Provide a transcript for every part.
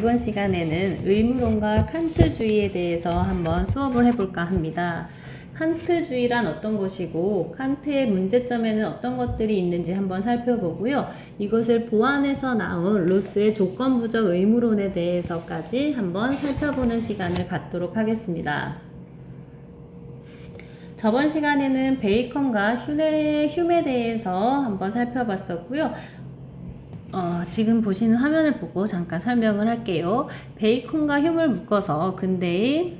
이번 시간에는 의무론과 칸트주의에 대해서 한번 수업을 해볼까 합니다. 칸트주의란 어떤 것이고 칸트의 문제점에는 어떤 것들이 있는지 한번 살펴보고요. 이것을 보완해서 나온 로스의 조건부적 의무론에 대해서까지 한번 살펴보는 시간을 갖도록 하겠습니다. 저번 시간에는 베이컨과 휴메에 대해서 한번 살펴봤었고요. 지금 보시는 화면을 보고 잠깐 설명을 할게요. 베이컨과 휴메를 묶어서 근대의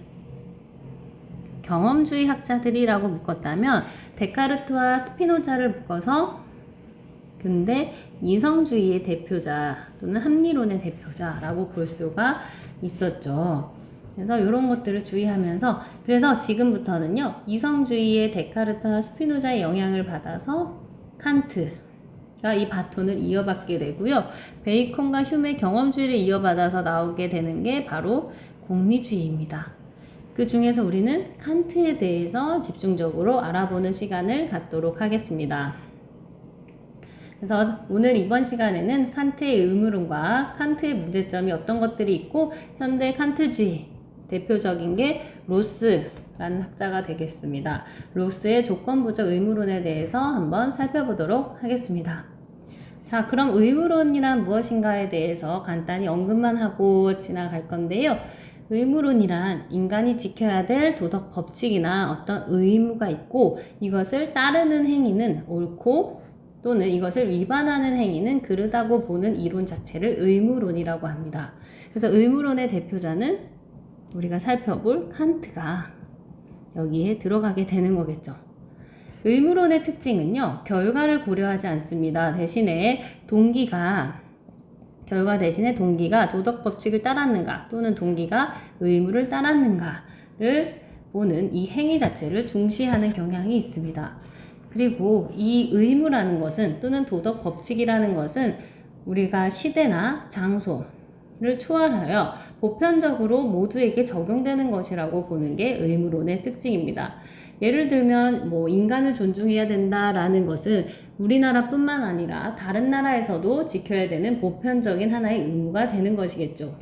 경험주의 학자들이라고 묶었다면 데카르트와 스피노자를 묶어서 근대 이성주의의 대표자 또는 합리론의 대표자라고 볼 수가 있었죠. 그래서 이런 것들을 주의하면서 그래서 지금부터는요. 이성주의의 데카르트와 스피노자의 영향을 받아서 칸트가 이 바톤을 이어받게 되고요. 베이컨과 휴메 경험주의를 이어받아서 나오게 되는 게 바로 공리주의입니다. 그 중에서 우리는 칸트에 대해서 집중적으로 알아보는 시간을 갖도록 하겠습니다. 그래서 오늘 이번 시간에는 칸트의 의무론과 칸트의 문제점이 어떤 것들이 있고 현대 칸트주의 대표적인 게 로스라는 학자가 되겠습니다. 로스의 조건부적 의무론에 대해서 한번 살펴보도록 하겠습니다. 자, 그럼 의무론이란 무엇인가에 대해서 간단히 언급만 하고 지나갈 건데요. 의무론이란 인간이 지켜야 될 도덕 법칙이나 어떤 의무가 있고 이것을 따르는 행위는 옳고 또는 이것을 위반하는 행위는 그르다고 보는 이론 자체를 의무론이라고 합니다. 그래서 의무론의 대표자는 우리가 살펴볼 칸트가 여기에 들어가게 되는 거겠죠. 의무론의 특징은요. 결과를 고려하지 않습니다. 대신에 결과 대신에 동기가 도덕 법칙을 따랐는가 또는 동기가 의무를 따랐는가를 보는 이 행위 자체를 중시하는 경향이 있습니다. 그리고 이 의무라는 것은 또는 도덕 법칙이라는 것은 우리가 시대나 장소를 초월하여 보편적으로 모두에게 적용되는 것이라고 보는 게 의무론의 특징입니다. 예를 들면 인간을 존중해야 된다라는 것은 우리나라뿐만 아니라 다른 나라에서도 지켜야 되는 보편적인 하나의 의무가 되는 것이겠죠.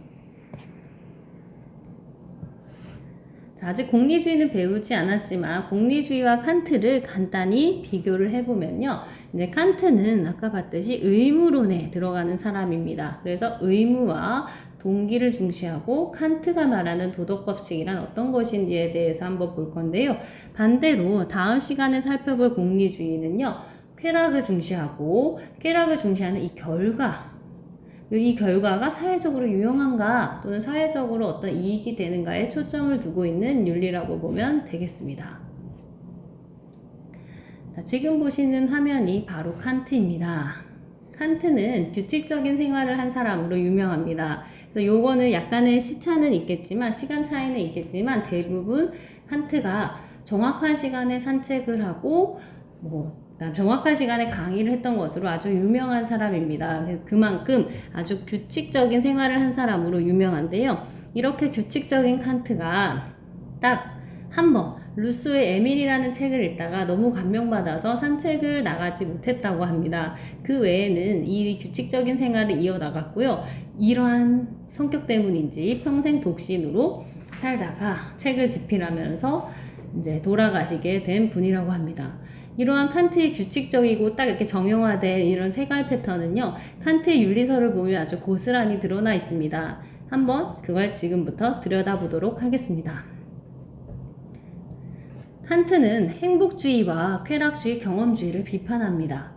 자, 아직 공리주의는 배우지 않았지만 공리주의와 칸트를 간단히 비교를 해보면요. 이제 칸트는 아까 봤듯이 의무론에 들어가는 사람입니다. 그래서 의무와 동기를 중시하고 칸트가 말하는 도덕법칙이란 어떤 것인지에 대해서 한번 볼 건데요. 반대로 다음 시간에 살펴볼 공리주의는요. 쾌락을 중시하는 이 결과가 사회적으로 유용한가 또는 사회적으로 어떤 이익이 되는가에 초점을 두고 있는 윤리라고 보면 되겠습니다. 자, 지금 보시는 화면이 바로 칸트입니다. 칸트는 규칙적인 생활을 한 사람으로 유명합니다. 그래서 요거는 약간의 시간 차이는 있겠지만 대부분 칸트가 정확한 시간에 산책을 하고 정확한 시간에 강의를 했던 것으로 아주 유명한 사람입니다. 그만큼 아주 규칙적인 생활을 한 사람으로 유명한데요. 이렇게 규칙적인 칸트가 딱 한 번 루소의 에밀이라는 책을 읽다가 너무 감명받아서 산책을 나가지 못했다고 합니다. 그 외에는 이 규칙적인 생활을 이어나갔고요. 이러한 성격 때문인지 평생 독신으로 살다가 책을 집필하면서 이제 돌아가시게 된 분이라고 합니다. 이러한 칸트의 규칙적이고 딱 이렇게 정형화된 이런 생활 패턴은요. 칸트의 윤리서를 보면 아주 고스란히 드러나 있습니다. 한번 그걸 지금부터 들여다보도록 하겠습니다. 칸트는 행복주의와 쾌락주의, 경험주의를 비판합니다.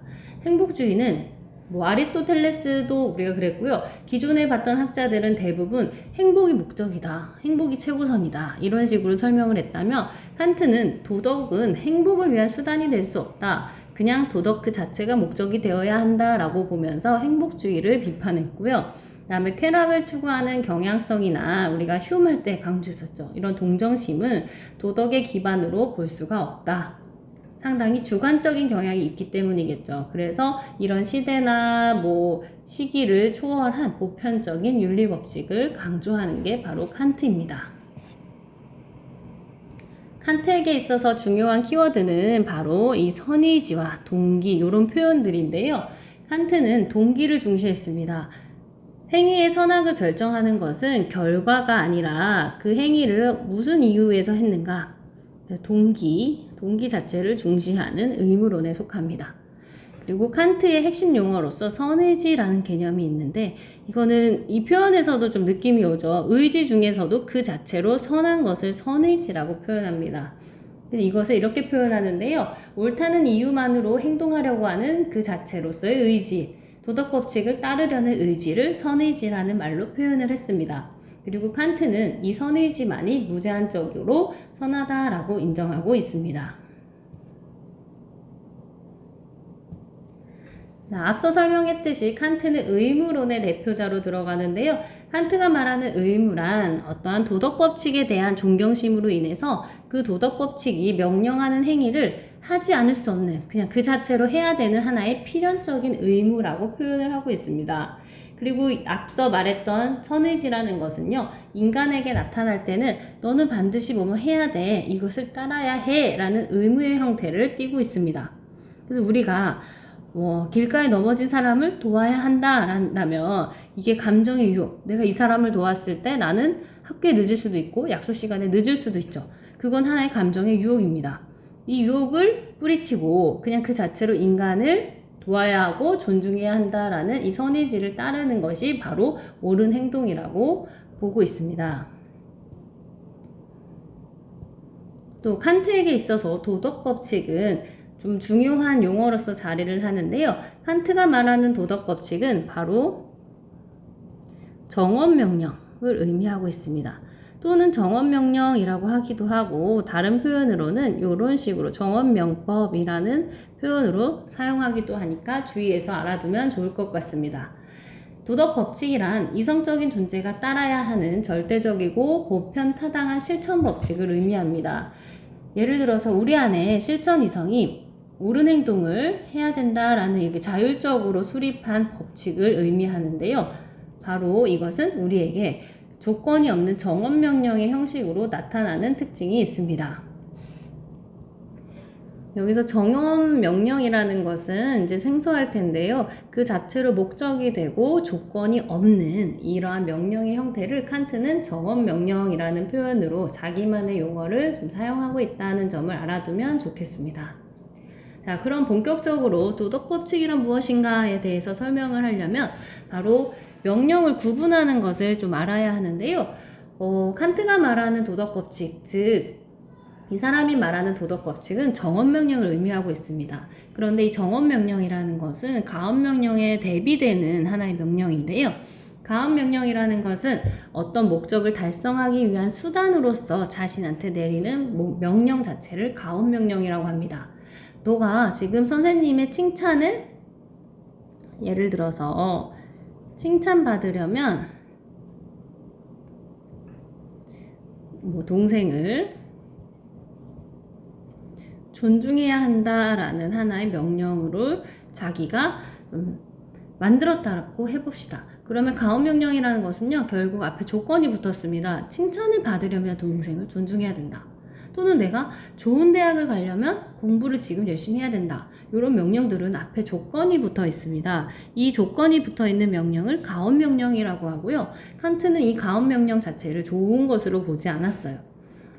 행복주의는 아리스토텔레스도 우리가 그랬고요. 기존에 봤던 학자들은 대부분 행복이 목적이다. 행복이 최고선이다. 이런 식으로 설명을 했다면 칸트는 도덕은 행복을 위한 수단이 될 수 없다. 그냥 도덕 그 자체가 목적이 되어야 한다라고 보면서 행복주의를 비판했고요. 그 다음에 쾌락을 추구하는 경향성이나 우리가 휴메 때 강조했었죠. 이런 동정심은 도덕의 기반으로 볼 수가 없다. 상당히 주관적인 경향이 있기 때문이겠죠. 그래서 이런 시대나 시기를 초월한 보편적인 윤리 법칙을 강조하는 게 바로 칸트입니다. 칸트에게 있어서 중요한 키워드는 바로 이 선의지와 동기 이런 표현들인데요. 칸트는 동기를 중시했습니다. 행위의 선악을 결정하는 것은 결과가 아니라 그 행위를 무슨 이유에서 했는가, 동기 자체를 중시하는 의무론에 속합니다. 그리고 칸트의 핵심 용어로서 선의지라는 개념이 있는데, 이거는 이 표현에서도 좀 느낌이 오죠. 의지 중에서도 그 자체로 선한 것을 선의지라고 표현합니다. 이것을 이렇게 표현하는데요. 옳다는 이유만으로 행동하려고 하는 그 자체로서의 의지, 도덕 법칙을 따르려는 의지를 선의지라는 말로 표현을 했습니다. 그리고 칸트는 이 선의지만이 무제한적으로 선하다라고 인정하고 있습니다. 앞서 설명했듯이 칸트는 의무론의 대표자로 들어가는데요. 칸트가 말하는 의무란 어떠한 도덕법칙에 대한 존경심으로 인해서 그 도덕법칙이 명령하는 행위를 하지 않을 수 없는, 그냥 그 자체로 해야 되는 하나의 필연적인 의무라고 표현을 하고 있습니다. 그리고 앞서 말했던 선의지라는 것은요, 인간에게 나타날 때는 너는 반드시 뭐뭐 해야 돼, 이것을 따라야 해 라는 의무의 형태를 띠고 있습니다. 그래서 우리가 길가에 넘어진 사람을 도와야 한다라면 이게 감정의 유혹, 내가 이 사람을 도왔을 때 나는 학교에 늦을 수도 있고 약속 시간에 늦을 수도 있죠. 그건 하나의 감정의 유혹입니다. 이 유혹을 뿌리치고 그냥 그 자체로 인간을 도와야 하고 존중해야 한다라는 이 선의지를 따르는 것이 바로 옳은 행동이라고 보고 있습니다. 또 칸트에게 있어서 도덕 법칙은 좀 중요한 용어로서 자리를 하는데요. 칸트가 말하는 도덕 법칙은 바로 정언명령을 의미하고 있습니다. 또는 정언명령이라고 하기도 하고, 다른 표현으로는 이런 식으로 정언명법이라는 표현으로 사용하기도 하니까 주의해서 알아두면 좋을 것 같습니다. 도덕 법칙이란 이성적인 존재가 따라야 하는 절대적이고 보편타당한 실천 법칙을 의미합니다. 예를 들어서 우리 안에 실천 이성이 옳은 행동을 해야 된다라는 이렇게 자율적으로 수립한 법칙을 의미하는데요. 바로 이것은 우리에게 조건이 없는 정언명령의 형식으로 나타나는 특징이 있습니다. 여기서 정언명령이라는 것은 이제 생소할 텐데요. 그 자체로 목적이 되고 조건이 없는 이러한 명령의 형태를 칸트는 정언명령이라는 표현으로 자기만의 용어를 좀 사용하고 있다는 점을 알아두면 좋겠습니다. 자, 그럼 본격적으로 도덕법칙이란 무엇인가에 대해서 설명을 하려면 바로 명령을 구분하는 것을 좀 알아야 하는데요. 칸트가 말하는 도덕법칙, 즉 이 사람이 말하는 도덕법칙은 정언명령을 의미하고 있습니다. 그런데 이 정언명령이라는 것은 가언명령에 대비되는 하나의 명령인데요. 가언명령이라는 것은 어떤 목적을 달성하기 위한 수단으로서 자신한테 내리는 명령 자체를 가언명령이라고 합니다. 너가 지금 선생님의 칭찬을, 예를 들어서 칭찬받으려면 동생을 존중해야 한다라는 하나의 명령으로 자기가 만들었다고 해봅시다. 그러면 가언명령이라는 것은요, 결국 앞에 조건이 붙었습니다. 칭찬을 받으려면 동생을 존중해야 된다. 또는 내가 좋은 대학을 가려면 공부를 지금 열심히 해야 된다. 이런 명령들은 앞에 조건이 붙어 있습니다. 이 조건이 붙어 있는 명령을 가언명령이라고 하고요. 칸트는 이 가언명령 자체를 좋은 것으로 보지 않았어요.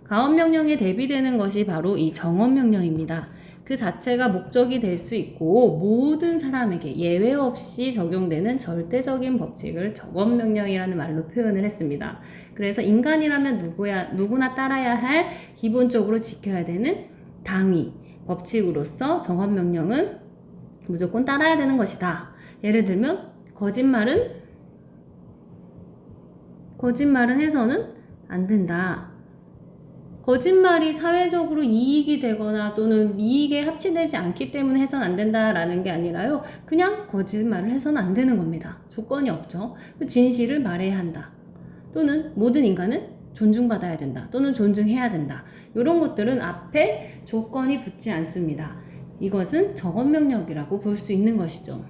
가언명령에 대비되는 것이 바로 이 정언명령입니다. 그 자체가 목적이 될 수 있고 모든 사람에게 예외 없이 적용되는 절대적인 법칙을 정언명령이라는 말로 표현을 했습니다. 그래서 인간이라면 누구나 따라야 할, 기본적으로 지켜야 되는 당위, 법칙으로서 정언명령은 무조건 따라야 되는 것이다. 예를 들면 거짓말은 해서는 안 된다. 거짓말이 사회적으로 이익이 되거나 또는 이익에 합치되지 않기 때문에 해서는 안 된다라는 게 아니라요. 그냥 거짓말을 해서는 안 되는 겁니다. 조건이 없죠. 진실을 말해야 한다. 또는 모든 인간은 존중받아야 된다. 또는 존중해야 된다. 이런 것들은 앞에 조건이 붙지 않습니다. 이것은 정언명령이라고 볼 수 있는 것이죠.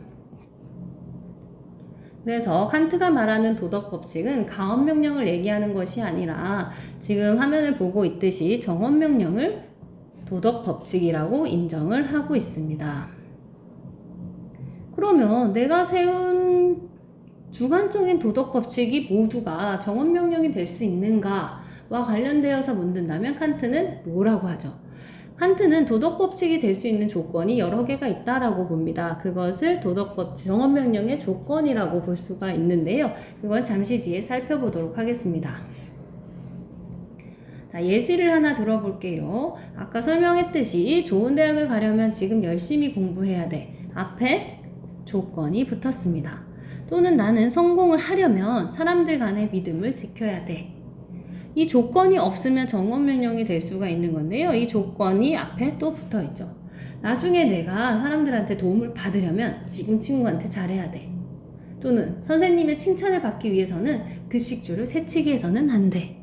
그래서 칸트가 말하는 도덕 법칙은 가언명령을 얘기하는 것이 아니라 지금 화면을 보고 있듯이 정언명령을 도덕 법칙이라고 인정을 하고 있습니다. 그러면 내가 세운 주관적인 도덕 법칙이 모두가 정언명령이 될 수 있는가와 관련되어서 묻는다면 칸트는 노라고 하죠. 칸트는 도덕 법칙이 될 수 있는 조건이 여러 개가 있다라고 봅니다. 그것을 도덕 법칙 정언명령의 조건이라고 볼 수가 있는데요. 그건 잠시 뒤에 살펴보도록 하겠습니다. 자, 예시를 하나 들어볼게요. 아까 설명했듯이 좋은 대학을 가려면 지금 열심히 공부해야 돼. 앞에 조건이 붙었습니다. 또는 나는 성공을 하려면 사람들 간의 믿음을 지켜야 돼. 이 조건이 없으면 정언명령이 될 수가 있는 건데요. 이 조건이 앞에 또 붙어 있죠. 나중에 내가 사람들한테 도움을 받으려면 지금 친구한테 잘해야 돼. 또는 선생님의 칭찬을 받기 위해서는 급식줄을 새치기 해서는 안 돼.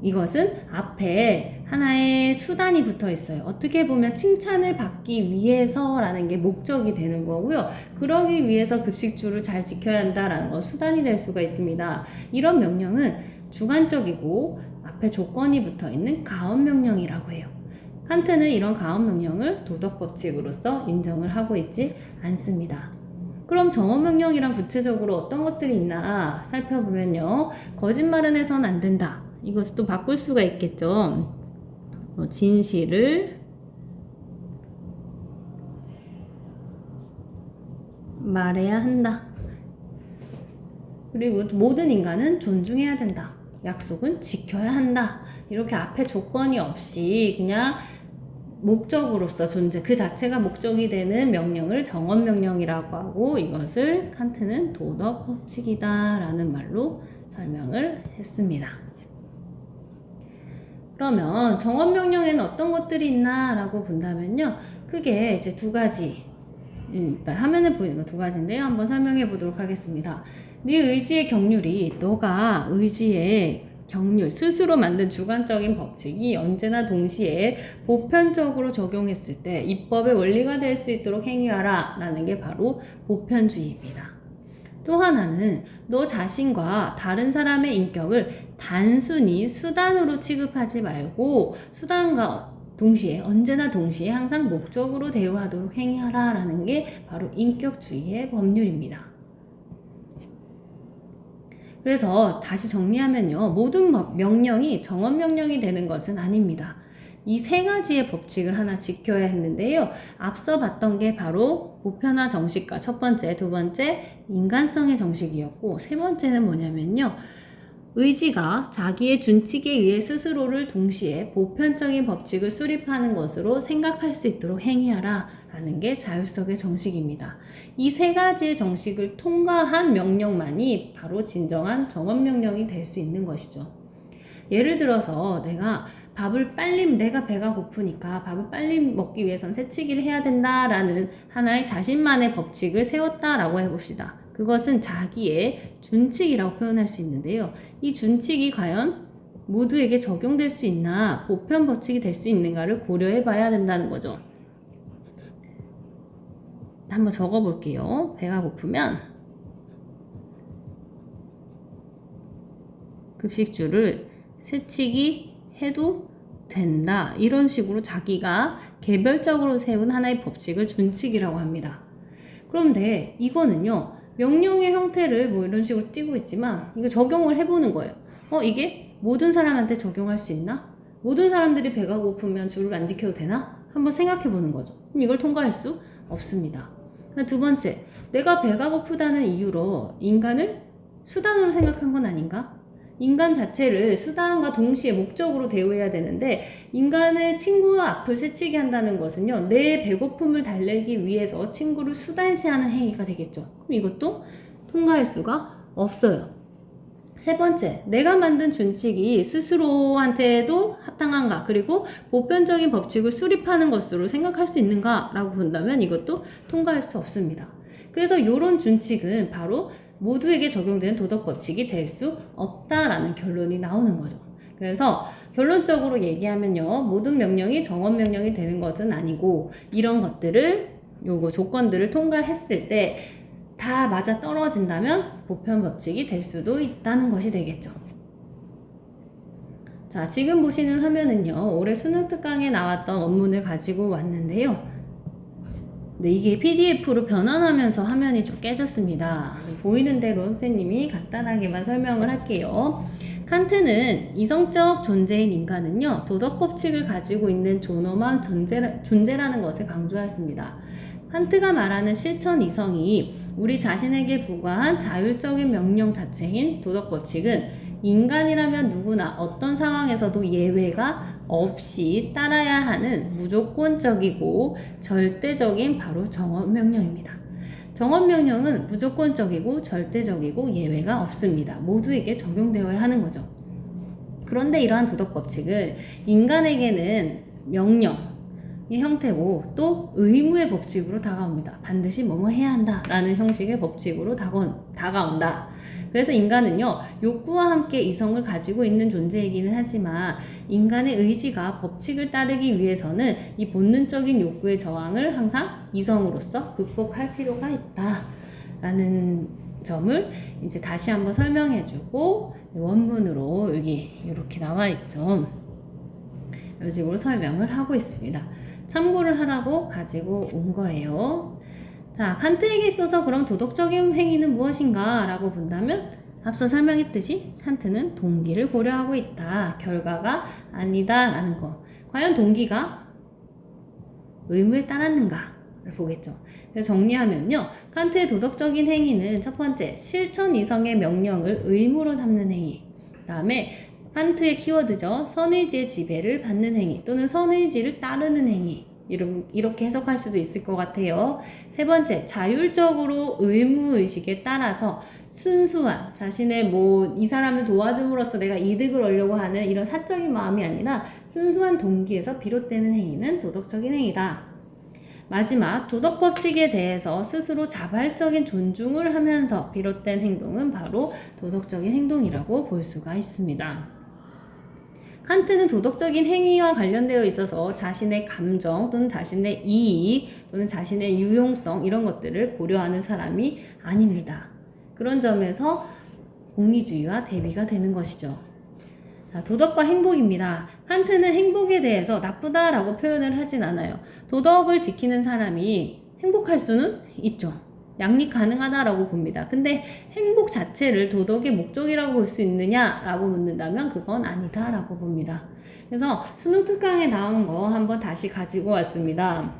이것은 앞에 하나의 수단이 붙어 있어요. 어떻게 보면 칭찬을 받기 위해서라는 게 목적이 되는 거고요. 그러기 위해서 급식줄을 잘 지켜야 한다라는 건 수단이 될 수가 있습니다. 이런 명령은 주관적이고 앞에 조건이 붙어 있는 가언명령이라고 해요. 칸트는 이런 가언명령을 도덕법칙으로서 인정을 하고 있지 않습니다. 그럼 정언명령이란 구체적으로 어떤 것들이 있나 살펴보면요. 거짓말은 해서는 안 된다. 이것을 또 바꿀 수가 있겠죠. 진실을 말해야 한다. 그리고 모든 인간은 존중해야 된다. 약속은 지켜야 한다. 이렇게 앞에 조건이 없이 그냥 목적으로서 존재, 그 자체가 목적이 되는 명령을 정언명령이라고 하고 이것을 칸트는 도덕법칙이다 라는 말로 설명을 했습니다. 그러면 정언명령에는 어떤 것들이 있나 라고 본다면요. 크게 이제 두 가지, 화면에 보이는 거 두 가지인데요. 한번 설명해 보도록 하겠습니다. 네 의지의 경륜이 너가 의지의 경륜, 스스로 만든 주관적인 법칙이 언제나 동시에 보편적으로 적용했을 때 입법의 원리가 될 수 있도록 행위하라 라는 게 바로 보편주의입니다. 또 하나는 너 자신과 다른 사람의 인격을 단순히 수단으로 취급하지 말고 수단과 동시에 언제나 동시에 항상 목적으로 대우하도록 행위하라 라는 게 바로 인격주의의 법률입니다. 그래서 다시 정리하면요. 모든 명령이 정언명령이 되는 것은 아닙니다. 이 세 가지의 법칙을 하나 지켜야 했는데요. 앞서 봤던 게 바로 보편화 정식과 첫 번째, 두 번째 인간성의 정식이었고 세 번째는 뭐냐면요. 의지가 자기의 준칙에 의해 스스로를 동시에 보편적인 법칙을 수립하는 것으로 생각할 수 있도록 행위하라 라는 게 자율성의 정식입니다. 이 세 가지의 정식을 통과한 명령만이 바로 진정한 정언명령이 될 수 있는 것이죠. 예를 들어서 내가 배가 고프니까 밥을 빨리 먹기 위해선 새치기를 해야 된다라는 하나의 자신만의 법칙을 세웠다라고 해봅시다. 그것은 자기의 준칙이라고 표현할 수 있는데요. 이 준칙이 과연 모두에게 적용될 수 있나, 보편 법칙이 될 수 있는가를 고려해 봐야 된다는 거죠. 한번 적어볼게요. 배가 고프면 급식줄을 새치기 해도 된다. 이런 식으로 자기가 개별적으로 세운 하나의 법칙을 준칙이라고 합니다. 그런데 이거는요. 명령의 형태를 뭐 이런 식으로 띄고 있지만 이거 적용을 해보는 거예요. 이게 모든 사람한테 적용할 수 있나? 모든 사람들이 배가 고프면 줄을 안 지켜도 되나? 한번 생각해 보는 거죠. 그럼 이걸 통과할 수 없습니다. 두 번째, 내가 배가 고프다는 이유로 인간을 수단으로 생각한 건 아닌가? 인간 자체를 수단과 동시에 목적으로 대우해야 되는데 인간의 친구와 앞을 새치게 한다는 것은요. 내 배고픔을 달래기 위해서 친구를 수단시하는 행위가 되겠죠. 그럼 이것도 통과할 수가 없어요. 세 번째, 내가 만든 준칙이 스스로한테도 합당한가 그리고 보편적인 법칙을 수립하는 것으로 생각할 수 있는가 라고 본다면 이것도 통과할 수 없습니다. 그래서 이런 준칙은 바로 모두에게 적용되는 도덕법칙이 될 수 없다라는 결론이 나오는 거죠. 그래서 결론적으로 얘기하면요. 모든 명령이 정언명령이 되는 것은 아니고 이런 것들을 조건들을 통과했을 때 다 맞아 떨어진다면 보편법칙이 될 수도 있다는 것이 되겠죠. 자, 지금 보시는 화면은요. 올해 수능 특강에 나왔던 원문을 가지고 왔는데요. 네, 이게 PDF로 변환하면서 화면이 좀 깨졌습니다. 보이는 대로 선생님이 간단하게만 설명을 할게요. 칸트는 이성적 존재인 인간은요, 도덕 법칙을 가지고 있는 존엄한 존재라는 것을 강조했습니다. 칸트가 말하는 실천 이성이 우리 자신에게 부과한 자율적인 명령 자체인 도덕 법칙은 인간이라면 누구나 어떤 상황에서도 예외가 없이 따라야 하는 무조건적이고 절대적인 바로 정언명령입니다. 정언명령은 무조건적이고 절대적이고 예외가 없습니다. 모두에게 적용되어야 하는 거죠. 그런데 이러한 도덕 법칙은 인간에게는 명령의 형태고 또 의무의 법칙으로 다가옵니다. 반드시 뭐뭐 해야 한다라는 형식의 법칙으로 다가온다. 그래서 인간은요, 욕구와 함께 이성을 가지고 있는 존재이기는 하지만 인간의 의지가 법칙을 따르기 위해서는 이 본능적인 욕구의 저항을 항상 이성으로서 극복할 필요가 있다라는 점을 이제 다시 한번 설명해주고 원문으로 여기 이렇게 나와 있죠. 이런 식으로 설명을 하고 있습니다. 참고를 하라고 가지고 온 거예요. 자, 칸트에게 있어서 그럼 도덕적인 행위는 무엇인가 라고 본다면 앞서 설명했듯이 칸트는 동기를 고려하고 있다. 결과가 아니다 라는 거. 과연 동기가 의무에 따랐는가를 보겠죠. 그래서 정리하면요. 칸트의 도덕적인 행위는 첫 번째, 실천 이성의 명령을 의무로 삼는 행위. 그 다음에 칸트의 키워드죠. 선의지의 지배를 받는 행위 또는 선의지를 따르는 행위. 이렇게 해석할 수도 있을 것 같아요. 세 번째, 자율적으로 의무의식에 따라서 순수한 자신의 이 사람을 도와줌으로써 내가 이득을 얻으려고 하는 이런 사적인 마음이 아니라 순수한 동기에서 비롯되는 행위는 도덕적인 행위다. 마지막, 도덕 법칙에 대해서 스스로 자발적인 존중을 하면서 비롯된 행동은 바로 도덕적인 행동이라고 볼 수가 있습니다. 칸트는 도덕적인 행위와 관련되어 있어서 자신의 감정 또는 자신의 이익 또는 자신의 유용성 이런 것들을 고려하는 사람이 아닙니다. 그런 점에서 공리주의와 대비가 되는 것이죠. 자, 도덕과 행복입니다. 칸트는 행복에 대해서 나쁘다라고 표현을 하진 않아요. 도덕을 지키는 사람이 행복할 수는 있죠. 양립 가능하다라고 봅니다. 근데 행복 자체를 도덕의 목적이라고 볼 수 있느냐라고 묻는다면 그건 아니다라고 봅니다. 그래서 수능 특강에 나온 거 한번 다시 가지고 왔습니다.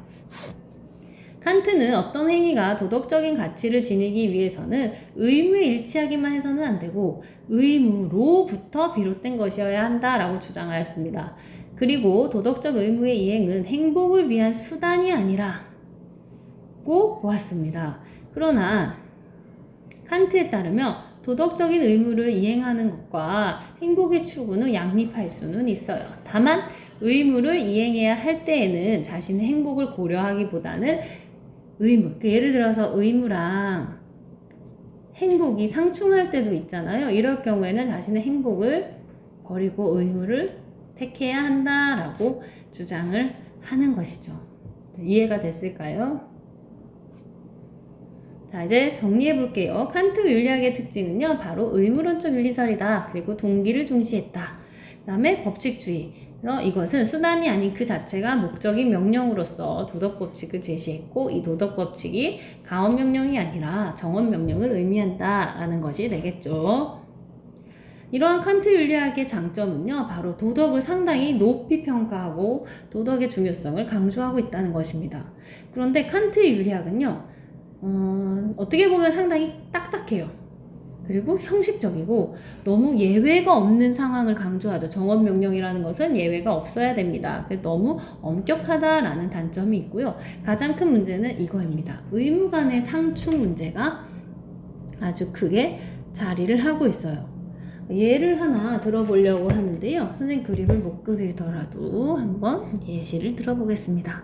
칸트는 어떤 행위가 도덕적인 가치를 지니기 위해서는 의무에 일치하기만 해서는 안 되고 의무로부터 비롯된 것이어야 한다라고 주장하였습니다. 그리고 도덕적 의무의 이행은 행복을 위한 수단이 아니라 꼭 보았습니다. 그러나 칸트에 따르면 도덕적인 의무를 이행하는 것과 행복의 추구는 양립할 수는 있어요. 다만 의무를 이행해야 할 때에는 자신의 행복을 고려하기보다는 의무, 예를 들어서 의무랑 행복이 상충할 때도 있잖아요. 이럴 경우에는 자신의 행복을 버리고 의무를 택해야 한다라고 주장을 하는 것이죠. 이해가 됐을까요? 자, 이제 정리해 볼게요. 칸트 윤리학의 특징은요, 바로 의무론적 윤리설이다. 그리고 동기를 중시했다. 그 다음에 법칙주의. 이것은 수단이 아닌 그 자체가 목적인 명령으로서 도덕법칙을 제시했고, 이 도덕법칙이 가언명령이 아니라 정언명령을 의미한다라는 것이 되겠죠. 이러한 칸트 윤리학의 장점은요, 바로 도덕을 상당히 높이 평가하고 도덕의 중요성을 강조하고 있다는 것입니다. 그런데 칸트 윤리학은요, 어떻게 보면 상당히 딱딱해요. 그리고 형식적이고 너무 예외가 없는 상황을 강조하죠. 정언명령이라는 것은 예외가 없어야 됩니다. 그래서 너무 엄격하다라는 단점이 있고요. 가장 큰 문제는 이거입니다. 의무 간의 상충 문제가 아주 크게 자리를 하고 있어요. 예를 하나 들어보려고 하는데요. 선생님 그림을 못 그리더라도 한번 예시를 들어보겠습니다.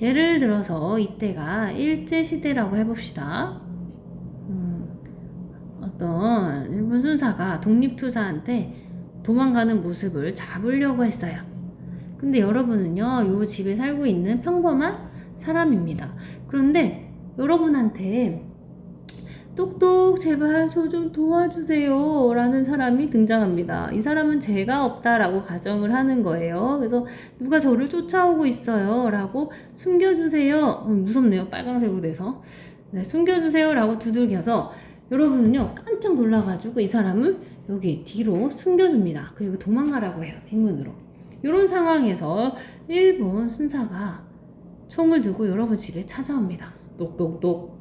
예를 들어서 이때가 일제시대라고 해봅시다. 어떤 일본 순사가 독립투사한테 도망가는 모습을 잡으려고 했어요. 근데 여러분은요, 요 집에 살고 있는 평범한 사람입니다. 그런데 여러분한테 똑똑 제발 저 좀 도와주세요 라는 사람이 등장합니다. 이 사람은 죄가 없다라고 가정을 하는 거예요. 그래서 누가 저를 쫓아오고 있어요 라고 숨겨주세요. 무섭네요. 빨강색으로 돼서. 네, 숨겨주세요 라고 두들겨서 여러분은요 깜짝 놀라가지고 이 사람을 여기 뒤로 숨겨줍니다. 그리고 도망가라고 해요. 뒷문으로. 이런 상황에서 일본 순사가 총을 들고 여러분 집에 찾아옵니다. 똑똑똑.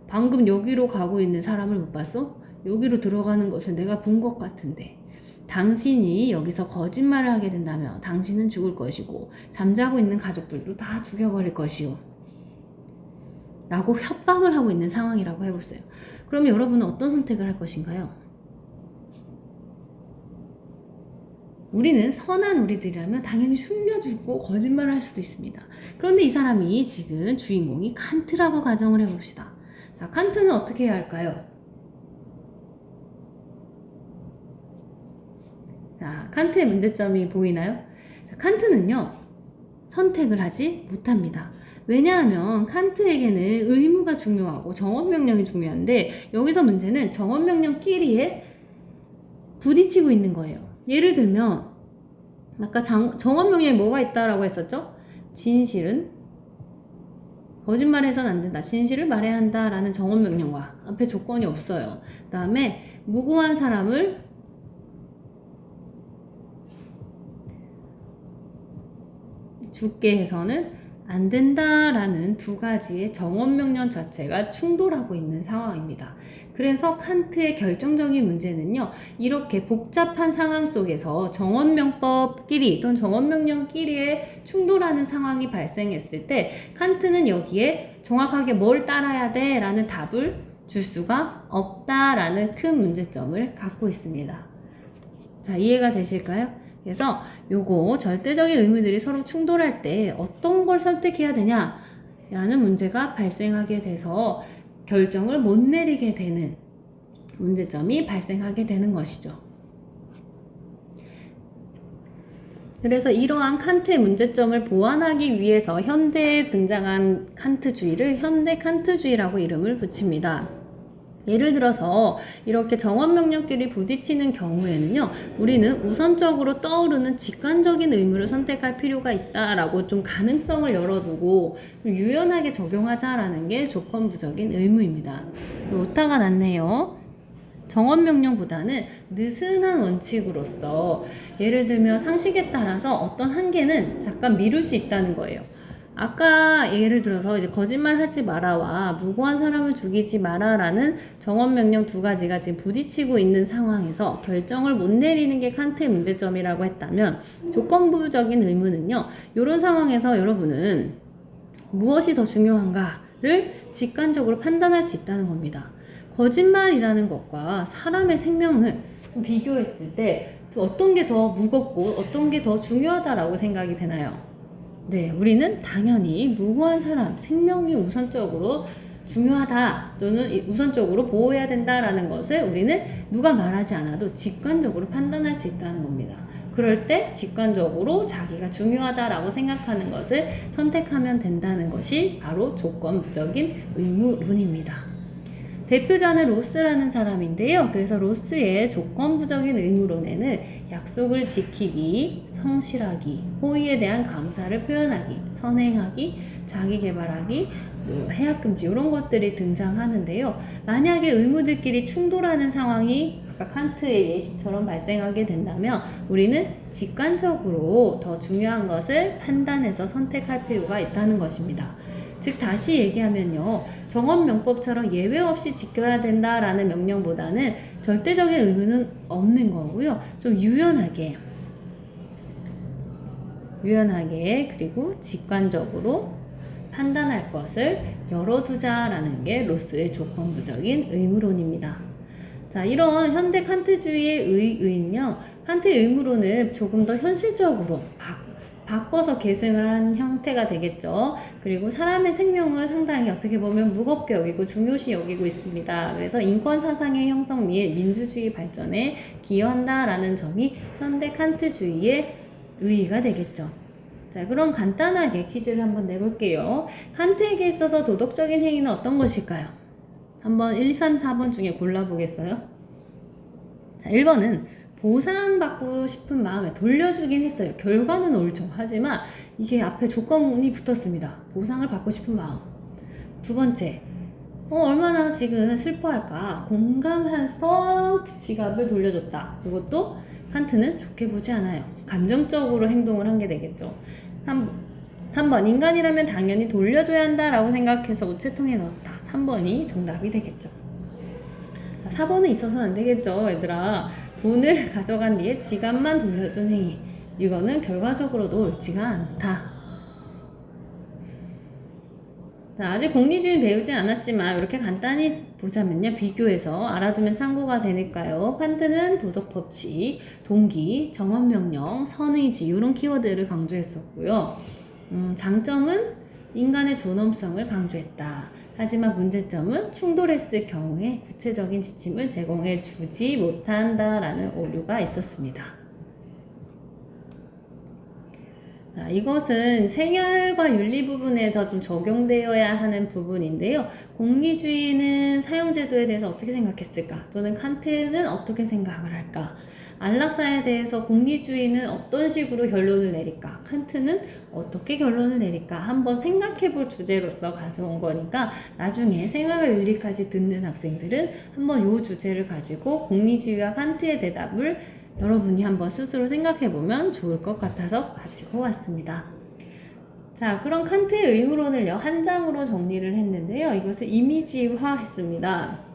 방금 여기로 가고 있는 사람을 못 봤어? 여기로 들어가는 것을 내가 본 것 같은데 당신이 여기서 거짓말을 하게 된다면 당신은 죽을 것이고 잠자고 있는 가족들도 다 죽여버릴 것이오 라고 협박을 하고 있는 상황이라고 해보세요. 그럼 여러분은 어떤 선택을 할 것인가요? 우리는 선한 우리들이라면 당연히 숨겨주고 거짓말을 할 수도 있습니다. 그런데 이 사람이 지금 주인공이 칸트라고 가정을 해봅시다. 자, 칸트는 어떻게 해야 할까요? 자, 칸트의 문제점이 보이나요? 자, 칸트는요, 선택을 하지 못합니다. 왜냐하면 칸트에게는 의무가 중요하고 정언명령이 중요한데 여기서 문제는 정언명령끼리에 부딪히고 있는 거예요. 예를 들면 아까 정언명령에 뭐가 있다라고 했었죠? 진실은 거짓말해서는 안 된다. 진실을 말해야 한다 라는 정언명령과 앞에 조건이 없어요. 그 다음에 무고한 사람을 죽게 해서는 안 된다라는 두 가지의 정언명령 자체가 충돌하고 있는 상황입니다. 그래서 칸트의 결정적인 문제는요, 이렇게 복잡한 상황 속에서 정언명법끼리 또는 정언명령끼리에 충돌하는 상황이 발생했을 때 칸트는 여기에 정확하게 뭘 따라야 돼 라는 답을 줄 수가 없다라는 큰 문제점을 갖고 있습니다. 자, 이해가 되실까요? 그래서 요거 절대적인 의무들이 서로 충돌할 때 어떤 걸 선택해야 되냐라는 문제가 발생하게 돼서 결정을 못 내리게 되는 문제점이 발생하게 되는 것이죠. 그래서 이러한 칸트의 문제점을 보완하기 위해서 현대에 등장한 칸트주의를 현대 칸트주의라고 이름을 붙입니다. 예를 들어서 이렇게 정언명령끼리 부딪히는 경우에는요, 우리는 우선적으로 떠오르는 직관적인 의무를 선택할 필요가 있다라고 좀 가능성을 열어두고 좀 유연하게 적용하자라는 게 조건부적인 의무입니다. 오타가 났네요. 정언명령보다는 느슨한 원칙으로서 예를 들면 상식에 따라서 어떤 한계는 잠깐 미룰 수 있다는 거예요. 아까 예를 들어서 이제 거짓말 하지 마라와 무고한 사람을 죽이지 마라라는 정언명령 두 가지가 지금 부딪히고 있는 상황에서 결정을 못 내리는 게 칸트의 문제점이라고 했다면 조건부적인 의무는요, 이런 상황에서 여러분은 무엇이 더 중요한가를 직관적으로 판단할 수 있다는 겁니다. 거짓말이라는 것과 사람의 생명을 좀 비교했을 때 어떤 게 더 무겁고 어떤 게 더 중요하다라고 생각이 되나요? 네, 우리는 당연히 무고한 사람, 생명이 우선적으로 중요하다 또는 우선적으로 보호해야 된다라는 것을 우리는 누가 말하지 않아도 직관적으로 판단할 수 있다는 겁니다. 그럴 때 직관적으로 자기가 중요하다라고 생각하는 것을 선택하면 된다는 것이 바로 조건부적인 의무론입니다. 대표자는 로스라는 사람인데요. 그래서 로스의 조건부적인 의무론에는 약속을 지키기, 성실하기, 호의에 대한 감사를 표현하기, 선행하기, 자기개발하기, 해약금지 이런 것들이 등장하는데요. 만약에 의무들끼리 충돌하는 상황이 아까 칸트의 예시처럼 발생하게 된다면 우리는 직관적으로 더 중요한 것을 판단해서 선택할 필요가 있다는 것입니다. 즉 다시 얘기하면요, 정언명법처럼 예외 없이 지켜야 된다라는 명령보다는 절대적인 의무는 없는 거고요, 좀 유연하게 그리고 직관적으로 판단할 것을 열어두자라는 게 로스의 조건부적인 의무론입니다. 자, 이런 현대 칸트주의의 의의는요, 칸트의 의무론을 조금 더 현실적으로 바꿔서 계승을 한 형태가 되겠죠. 그리고 사람의 생명을 상당히 어떻게 보면 무겁게 여기고 중요시 여기고 있습니다. 그래서 인권 사상의 형성 및 민주주의 발전에 기여한다라는 점이 현대 칸트주의의 의의가 되겠죠. 자, 그럼 간단하게 퀴즈를 한번 내볼게요. 칸트에게 있어서 도덕적인 행위는 어떤 것일까요? 한번 1, 3, 4번 중에 골라보겠어요? 자, 1번은 보상받고 싶은 마음에 돌려주긴 했어요. 결과는 옳죠. 하지만 이게 앞에 조건이 붙었습니다. 보상을 받고 싶은 마음. 두 번째, 얼마나 지금 슬퍼할까? 공감해서 그 지갑을 돌려줬다. 이것도 칸트는 좋게 보지 않아요. 감정적으로 행동을 한 게 되겠죠. 3번, 인간이라면 당연히 돌려줘야 한다라고 생각해서 우체통에 넣었다. 3번이 정답이 되겠죠. 자, 4번은 있어서는 안 되겠죠, 얘들아. 돈을 가져간 뒤에 지갑만 돌려준 행위. 이거는 결과적으로도 옳지가 않다. 자, 아직 공리주의는 배우지 않았지만 이렇게 간단히 보자면요. 비교해서 알아두면 참고가 되니까요. 칸트는 도덕법칙, 동기, 정언명령, 선의지 이런 키워드를 강조했었고요. 장점은 인간의 존엄성을 강조했다. 하지만 문제점은 충돌했을 경우에 구체적인 지침을 제공해 주지 못한다라는 오류가 있었습니다. 자, 이것은 생활과 윤리 부분에서 좀 적용되어야 하는 부분인데요. 공리주의는 사용제도에 대해서 어떻게 생각했을까? 또는 칸트는 어떻게 생각을 할까? 안락사에 대해서 공리주의는 어떤 식으로 결론을 내릴까? 칸트는 어떻게 결론을 내릴까? 한번 생각해 볼 주제로서 가져온 거니까 나중에 생활과 윤리까지 듣는 학생들은 한번 이 주제를 가지고 공리주의와 칸트의 대답을 여러분이 한번 스스로 생각해 보면 좋을 것 같아서 가지고 왔습니다. 자, 그럼 칸트의 의무론을요, 한 장으로 정리를 했는데요. 이것을 이미지화 했습니다.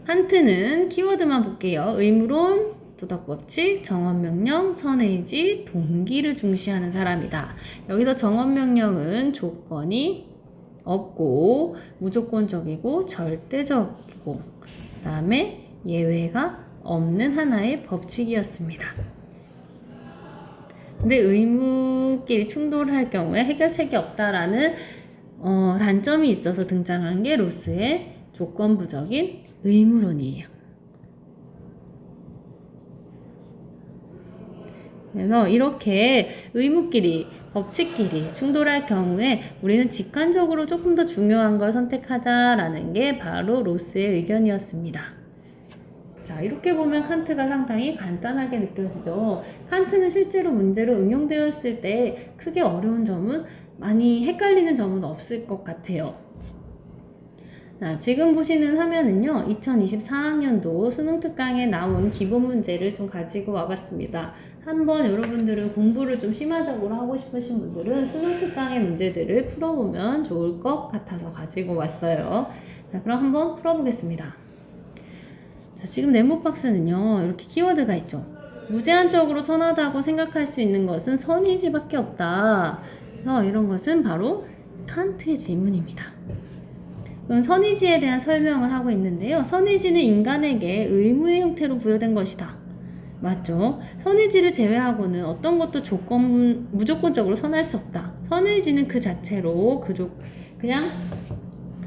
칸트는 키워드만 볼게요. 의무론, 도덕법칙, 정언명령, 선의지, 동기를 중시하는 사람이다. 여기서 정언명령은 조건이 없고 무조건적이고 절대적이고 그 다음에 예외가 없는 하나의 법칙이었습니다. 근데 의무끼리 충돌할 경우에 해결책이 없다라는 단점이 있어서 등장한 게 로스의 조건부적인 의무론이에요. 그래서 이렇게 의무끼리, 법칙끼리 충돌할 경우에 우리는 직관적으로 조금 더 중요한 걸 선택하자라는 게 바로 로스의 의견이었습니다. 자, 이렇게 보면 칸트가 상당히 간단하게 느껴지죠. 칸트는 실제로 문제로 응용되었을 때 크게 어려운 점은 많이 헷갈리는 점은 없을 것 같아요. 자, 지금 보시는 화면은요, 2024학년도 수능특강에 나온 기본 문제를 좀 가지고 와봤습니다. 한번 여러분들은 공부를 좀 심화적으로 하고 싶으신 분들은 수능특강의 문제들을 풀어보면 좋을 것 같아서 가지고 왔어요. 자, 그럼 한번 풀어보겠습니다. 자, 지금 네모 박스는요, 이렇게 키워드가 있죠. 무제한적으로 선하다고 생각할 수 있는 것은 선의지밖에 없다. 그래서 이런 것은 바로 칸트의 지문입니다. 그럼 선의지에 대한 설명을 하고 있는데요. 선의지는 인간에게 의무의 형태로 부여된 것이다. 맞죠? 선의지를 제외하고는 어떤 것도 무조건적으로 선할 수 없다. 선의지는 그 자체로 그냥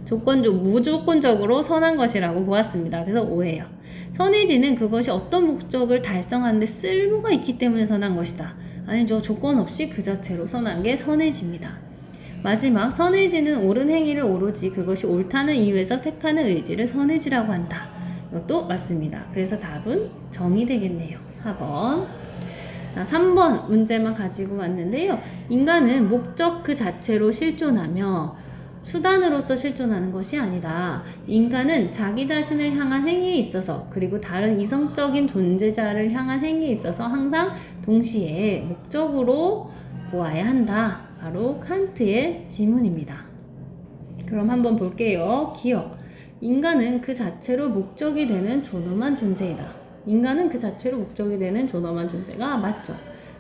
무조건적으로 선한 것이라고 보았습니다. 그래서 오해요. 선의지는 그것이 어떤 목적을 달성하는데 쓸모가 있기 때문에 선한 것이다. 아니죠. 조건 없이 그 자체로 선한 게 선의지입니다. 마지막, 선의지는 옳은 행위를 오로지 그것이 옳다는 이유에서 택하는 의지를 선의지라고 한다. 이것도 맞습니다. 그래서 답은 정이 되겠네요. 4번. 자, 3번 문제만 가지고 왔는데요. 인간은 목적 그 자체로 실존하며 수단으로서 실존하는 것이 아니다. 인간은 자기 자신을 향한 행위에 있어서 그리고 다른 이성적인 존재자를 향한 행위에 있어서 항상 동시에 목적으로 보아야 한다. 바로 칸트의 지문입니다. 그럼 한번 볼게요. 기억. 인간은 그 자체로 목적이 되는 존엄한 존재이다. 인간은 그 자체로 목적이 되는 존엄한 존재가 맞죠.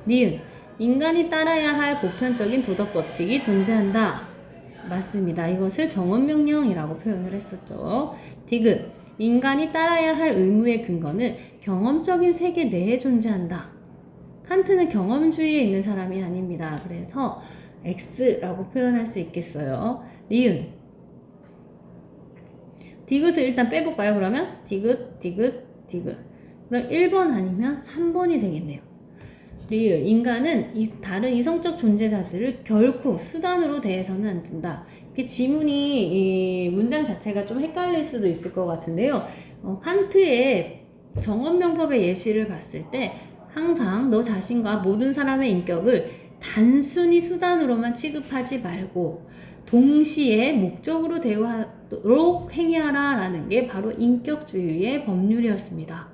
니은. 인간이 따라야 할 보편적인 도덕 법칙이 존재한다. 맞습니다. 이것을 정언명령이라고 표현을 했었죠. 디귿. 인간이 따라야 할 의무의 근거는 경험적인 세계 내에 존재한다. 칸트는 경험주의에 있는 사람이 아닙니다. 그래서 X라고 표현할 수 있겠어요. 리은. 디귿을 일단 빼볼까요? 그러면 디귿. 그럼 1번 아니면 3번이 되겠네요. 인간은 다른 이성적 존재자들을 결코 수단으로 대해서는 안 된다. 이렇게 지문이 이 문장 자체가 좀 헷갈릴 수도 있을 것 같은데요. 칸트의 정언명법의 예시를 봤을 때 항상 너 자신과 모든 사람의 인격을 단순히 수단으로만 취급하지 말고 동시에 목적으로 대우하도록 행위하라 라는 게 바로 인격주의의 법률이었습니다.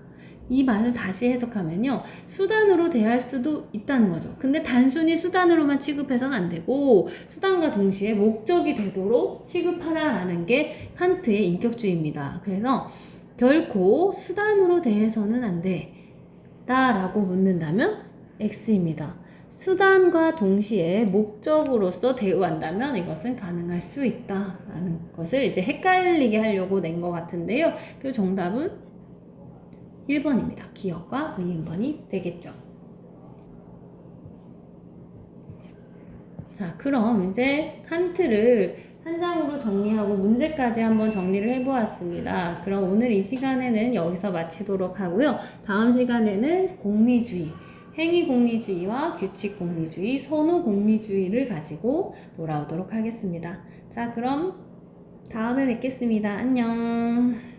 이 말을 다시 해석하면요, 수단으로 대할 수도 있다는 거죠. 근데 단순히 수단으로만 취급해서는 안 되고 수단과 동시에 목적이 되도록 취급하라 라는 게 칸트의 인격주의입니다. 그래서 결코 수단으로 대해서는 안 된다 라고 묻는다면 X입니다. 수단과 동시에 목적으로서 대우한다면 이것은 가능할 수 있다라는 것을 이제 헷갈리게 하려고 낸 것 같은데요. 그 정답은 1번입니다. 기억과 의인번이 되겠죠. 자, 그럼 이제 칸트를 한 장으로 정리하고 문제까지 한번 정리를 해보았습니다. 그럼 오늘 이 시간에는 여기서 마치도록 하고요. 다음 시간에는 공리주의, 행위공리주의와 규칙공리주의, 선호공리주의를 가지고 돌아오도록 하겠습니다. 자, 그럼 다음에 뵙겠습니다. 안녕.